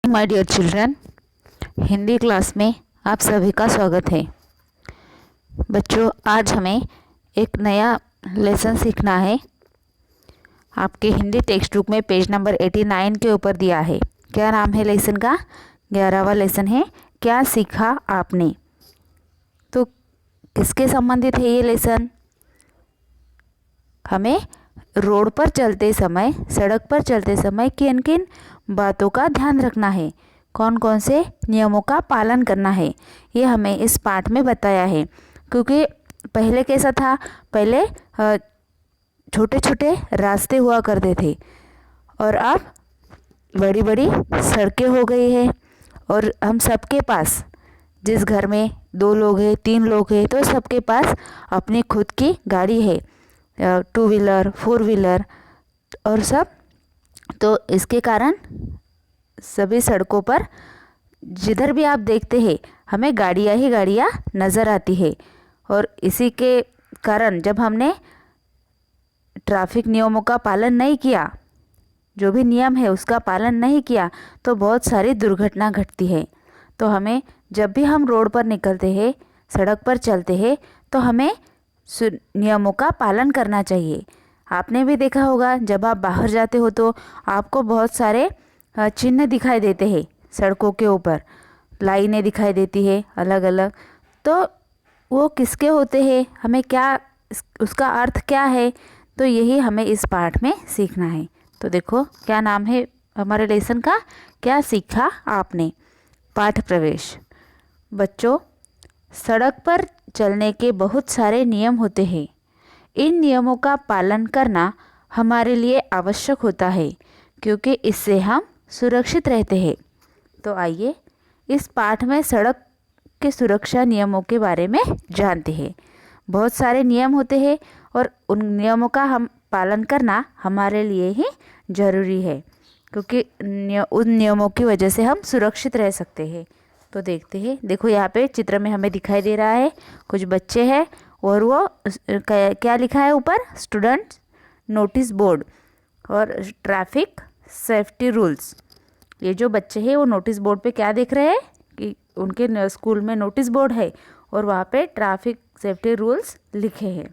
My dear children, Hindi class में आप सभी का स्वागत है। बच्चों, आज हमें एक नया लेसन सीखना है। आपके हिंदी टेक्स्ट बुक में पेज नंबर 89 के ऊपर दिया है। क्या नाम है लेसन का? 11वां लेसन है, क्या सीखा आपने। तो किसके संबंधित है ये लेसन? हमें रोड पर चलते समय, सड़क पर चलते समय किन किन बातों का ध्यान रखना है, कौन कौन से नियमों का पालन करना है, ये हमें इस पाठ में बताया है। क्योंकि पहले कैसा था, पहले छोटे छोटे रास्ते हुआ करते थे और अब बड़ी बड़ी सड़कें हो गई है। और हम सबके पास, जिस घर में 2 लोग हैं, 3 लोग हैं, तो सबके पास अपनी खुद की गाड़ी है, 2 व्हीलर, 4 व्हीलर और सब। तो इसके कारण सभी सड़कों पर जिधर भी आप देखते हैं हमें गाड़ियाँ ही गाड़ियाँ नज़र आती है। और इसी के कारण जब हमने ट्रैफिक नियमों का पालन नहीं किया, जो भी नियम है उसका पालन नहीं किया, तो बहुत सारी दुर्घटना घटती है। तो हमें जब भी हम रोड पर निकलते हैं, सड़क पर चलते हैं, तो हमें नियमों का पालन करना चाहिए। आपने भी देखा होगा, जब आप बाहर जाते हो तो आपको बहुत सारे चिन्ह दिखाई देते हैं, सड़कों के ऊपर लाइनें दिखाई देती है अलग अलग। तो वो किसके होते हैं, हमें क्या उसका अर्थ क्या है, तो यही हमें इस पाठ में सीखना है। तो देखो, क्या नाम है हमारे लेसन का? क्या सीखा आपने। पाठ प्रवेश। बच्चों, सड़क पर चलने के बहुत सारे नियम होते हैं। इन नियमों का पालन करना हमारे लिए आवश्यक होता है, क्योंकि इससे हम सुरक्षित रहते हैं। तो आइए इस पाठ में सड़क के सुरक्षा नियमों के बारे में जानते हैं। बहुत सारे नियम होते हैं और उन नियमों का हम पालन करना हमारे लिए ही ज़रूरी है, क्योंकि उन नियमों की वजह से हम सुरक्षित रह सकते हैं। तो देखते हैं। देखो, यहाँ पे चित्र में हमें दिखाई दे रहा है कुछ बच्चे हैं और वो क्या लिखा है ऊपर? स्टूडेंट्स नोटिस बोर्ड और ट्रैफिक सेफ्टी रूल्स। ये जो बच्चे हैं वो नोटिस बोर्ड पे क्या देख रहे हैं कि उनके स्कूल में नोटिस बोर्ड है और वहाँ पे ट्रैफिक सेफ्टी रूल्स लिखे हैं,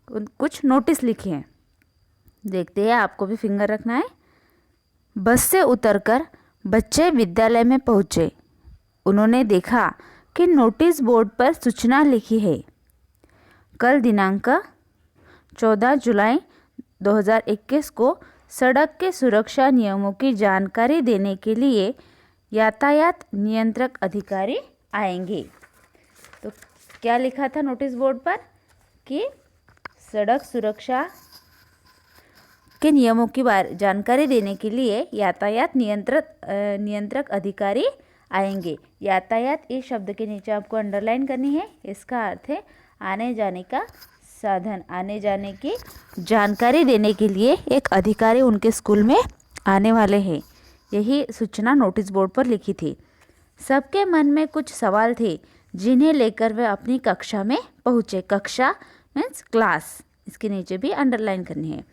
कुछ नोटिस लिखे हैं। देखते हैं, आपको भी फिंगर रखना है। बस से उतरकर बच्चे विद्यालय में पहुँचे। उन्होंने देखा कि नोटिस बोर्ड पर सूचना लिखी है, कल दिनांक 14 जुलाई 2021 को सड़क के सुरक्षा नियमों की जानकारी देने के लिए यातायात नियंत्रक अधिकारी आएंगे। तो क्या लिखा था नोटिस बोर्ड पर कि सड़क सुरक्षा के नियमों की जानकारी देने के लिए यातायात नियंत्रक अधिकारी आएंगे। यातायात इस शब्द के नीचे आपको अंडरलाइन करनी है। इसका अर्थ है आने जाने का साधन, आने जाने की जानकारी देने के लिए एक अधिकारी उनके स्कूल में आने वाले हैं। यही सूचना नोटिस बोर्ड पर लिखी थी। सबके मन में कुछ सवाल थे, जिन्हें लेकर वे अपनी कक्षा में पहुँचे। कक्षा मीन्स क्लास, इसके नीचे भी अंडरलाइन करनी है।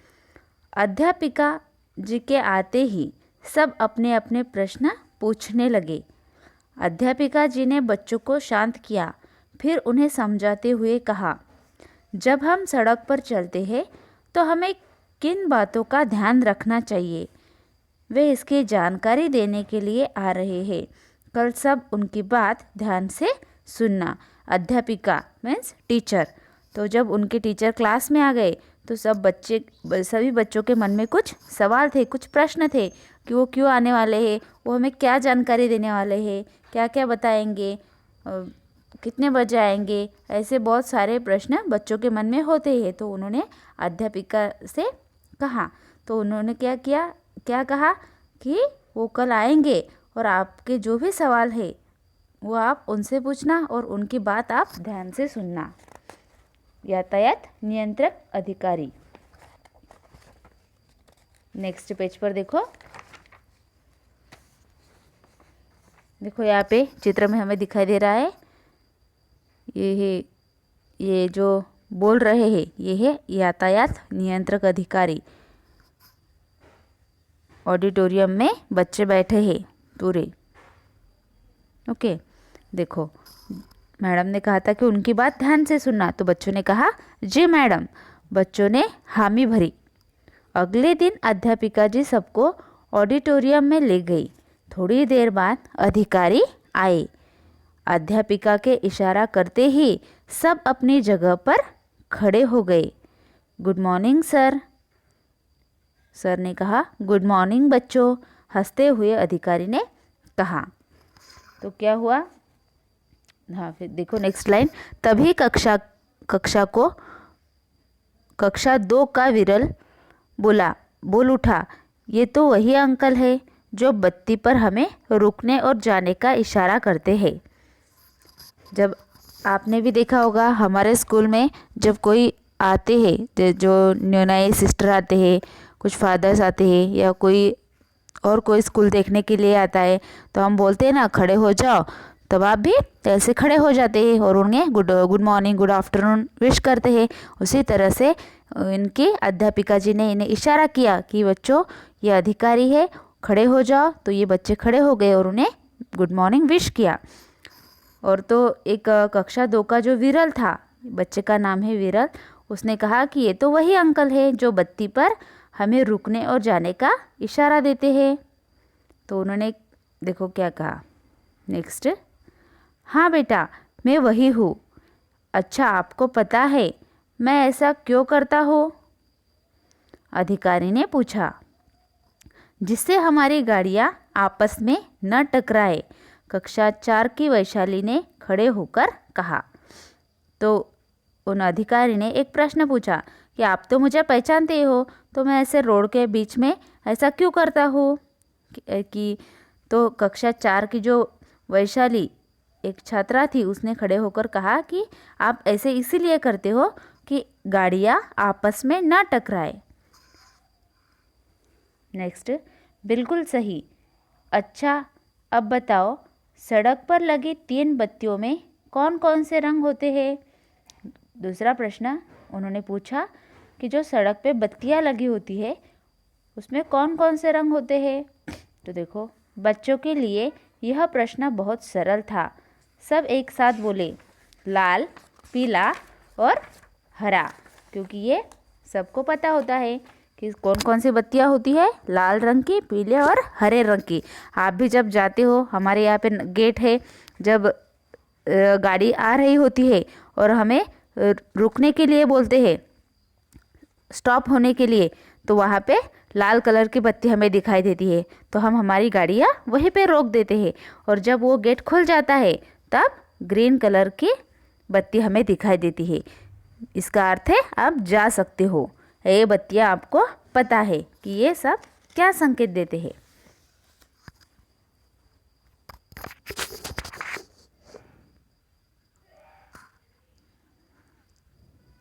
अध्यापिका जी के आते ही सब अपने अपने प्रश्न पूछने लगे। अध्यापिका जी ने बच्चों को शांत किया, फिर उन्हें समझाते हुए कहा, जब हम सड़क पर चलते हैं तो हमें किन बातों का ध्यान रखना चाहिए, वे इसकी जानकारी देने के लिए आ रहे हैं। कल सब उनकी बात ध्यान से सुनना। अध्यापिका मीन्स टीचर। तो जब उनके टीचर क्लास में आ गए तो सभी बच्चों के मन में कुछ सवाल थे, कुछ प्रश्न थे कि वो क्यों आने वाले हैं, वो हमें क्या जानकारी देने वाले हैं, क्या क्या बताएंगे, कितने बजे आएंगे। ऐसे बहुत सारे प्रश्न बच्चों के मन में होते हैं। तो उन्होंने अध्यापिका से कहा, तो उन्होंने क्या कहा कि वो कल आएंगे और आपके जो भी सवाल है वो आप उनसे पूछना और उनकी बात आप ध्यान से सुनना। यातायात नियंत्रक अधिकारी। नेक्स्ट पेज पर देखो, यहाँ पे चित्र में हमें दिखाई दे रहा है, ये जो बोल रहे हैं ये है यातायात नियंत्रक अधिकारी। ऑडिटोरियम में बच्चे बैठे हैं पूरे। ओके, देखो मैडम ने कहा था कि उनकी बात ध्यान से सुनना, तो बच्चों ने कहा जी मैडम। बच्चों ने हामी भरी। अगले दिन अध्यापिका जी सबको ऑडिटोरियम में ले गई। थोड़ी देर बाद अधिकारी आए। अध्यापिका के इशारा करते ही सब अपनी जगह पर खड़े हो गए। Good morning sir. सर ने कहा गुड मॉर्निंग बच्चों। हंसते हुए अधिकारी ने कहा। तो क्या हुआ? हाँ, फिर देखो नेक्स्ट लाइन। तभी कक्षा 2 का विरल बोल उठा, ये तो वही अंकल है जो बत्ती पर हमें रुकने और जाने का इशारा करते हैं। जब आपने भी देखा होगा हमारे स्कूल में जब कोई आते हैं, जो नए सिस्टर आते हैं, कुछ फादर्स आते हैं, या कोई स्कूल देखने के लिए आता है, तो हम बोलते हैं ना खड़े हो जाओ। तब आप भी ऐसे खड़े हो जाते हैं और उन्हें good morning good afternoon wish करते हैं। उसी तरह से इनके अध्यापिका जी ने इन्हें इशारा किया कि बच्चों ये अधिकारी है, खड़े हो जाओ। तो ये बच्चे खड़े हो गए और उन्हें गुड मॉर्निंग विश किया। और तो एक कक्षा 2 का जो विरल था, बच्चे का नाम है विरल, उसने कहा कि ये तो वही अंकल है जो बत्ती पर हमें रुकने और जाने का इशारा देते हैं। तो उन्होंने देखो क्या कहा नेक्स्ट। हाँ बेटा, मैं वही हूँ। अच्छा, आपको पता है मैं ऐसा क्यों करता हूँ? अधिकारी ने पूछा। जिससे हमारी गाड़ियाँ आपस में न टकराए, कक्षा 4 की वैशाली ने खड़े होकर कहा। तो उन अधिकारी ने एक प्रश्न पूछा कि आप तो मुझे पहचानते हो, तो मैं ऐसे रोड के बीच में ऐसा क्यों करता हूँ कि तो कक्षा 4 की जो वैशाली एक छात्रा थी, उसने खड़े होकर कहा कि आप ऐसे इसीलिए करते हो कि गाड़ियाँ आपस में ना टकराए। नेक्स्ट, बिल्कुल सही। अच्छा, अब बताओ सड़क पर लगी 3 बत्तियों में कौन कौन से रंग होते हैं? दूसरा प्रश्न उन्होंने पूछा कि जो सड़क पे बत्तियां लगी होती है उसमें कौन कौन से रंग होते हैं? तो देखो बच्चों के लिए यह प्रश्न बहुत सरल था। सब एक साथ बोले लाल, पीला और हरा, क्योंकि ये सबको पता होता है कि कौन कौन सी बत्तियां होती है, लाल रंग की, पीले और हरे रंग की। आप भी जब जाते हो, हमारे यहाँ पे गेट है, जब गाड़ी आ रही होती है और हमें रुकने के लिए बोलते हैं, स्टॉप होने के लिए, तो वहाँ पे लाल कलर की बत्ती हमें दिखाई देती है, तो हम हमारी गाड़ियाँ वहीं पे रोक देते हैं। और जब वो गेट खुल जाता है तब ग्रीन कलर की बत्ती हमें दिखाई देती है। इसका अर्थ है आप जा सकते हो। ये बत्तियाँ आपको पता है कि ये सब क्या संकेत देते हैं।